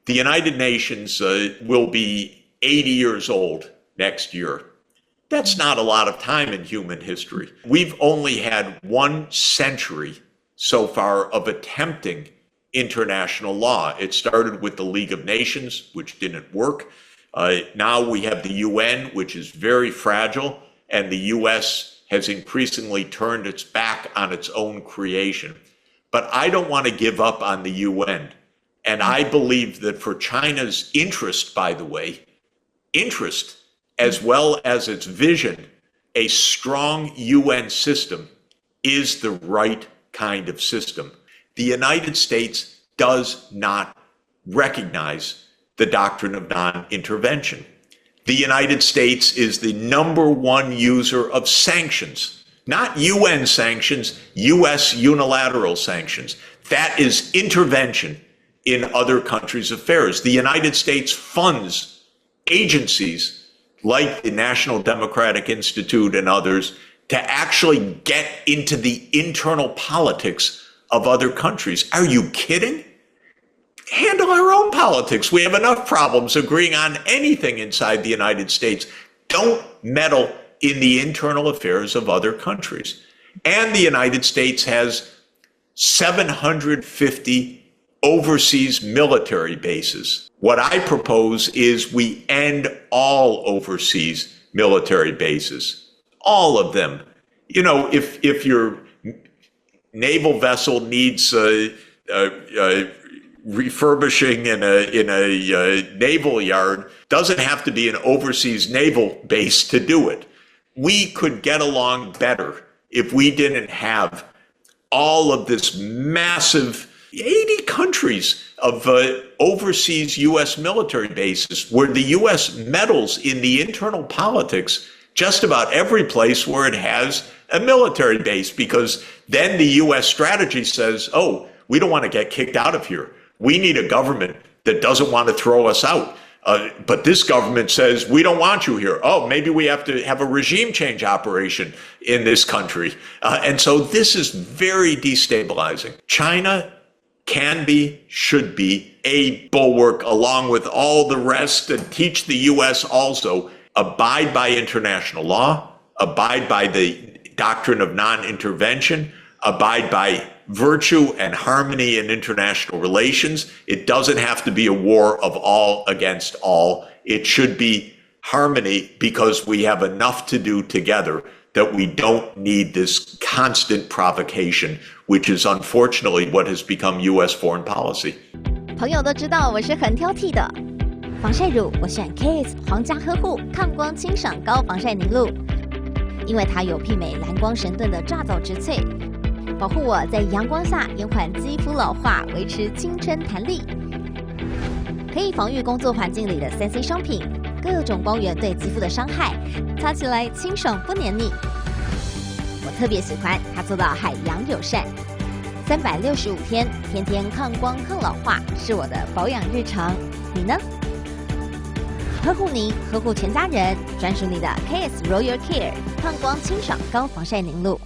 The United Nations will be 80 years old next year. That's not a lot of time in human history. We've only had 1 century so far of attempting international law. It started with the League of Nations, which didn't work. Now we have the UN, which is very fragile, and the US has increasingly turned its back on its own creation. But I don't want to give up on the UN. And I believe that for China's interest, by the way, interest as well as its vision, a strong UN system is the right kind of system. The United States does not recognize the doctrine of non-intervention. The United States is the #1 user of sanctions, not UN sanctions, US unilateral sanctions. That is intervention in other countries' affairs. The United States funds agencies like the National Democratic Institute and others to actually get into the internal politics of other countries. Are you kidding? Handle our own politics. We have enough problems agreeing on anything inside the United States. Don't meddle in the internal affairs of other countries. And the United States has 750 overseas military bases. What I propose is we end all overseas military bases, all of them. You know, if your naval vessel needs refurbishing in a naval yard, doesn't have to be an overseas naval base to do it. We could get along better if we didn't have all of this massive 80 countries of overseas U.S. military bases where the U.S. meddles in the internal politics just about every place where it has a military base, because then the U.S. strategy says, oh, we don't want to get kicked out of here. We need a government that doesn't want to throw us out. But this government says, we don't want you here. Oh, maybe we have to have a regime change operation in this country. And so this is very destabilizing. China can be, should be a bulwark along with all the rest, and teach the U.S. also abide by international law, abide by the doctrine of non-intervention, abide by virtue and harmony in international relations. It doesn't have to be a war of all against all. It should be harmony because we have enough to do together that we don't need this constant provocation, which is unfortunately what has become U.S. foreign policy. 朋友都知道我是很挑剔的，防晒乳我选 KISS 皇家呵护抗光清爽高防晒凝露，因为它有媲美蓝光神盾的抓藻植萃，保护我在阳光下延缓肌肤老化，维持青春弹力，可以防御工作环境里的3C 商品。 各种光源对肌肤的伤害，擦起来清爽不黏腻。我特别喜欢它做到海洋友善，365天，天天抗光抗老化，是我的保养日常。你呢？呵护您，呵护全家人，专属你的 KISS Royal Care 抗光清爽高防晒凝露。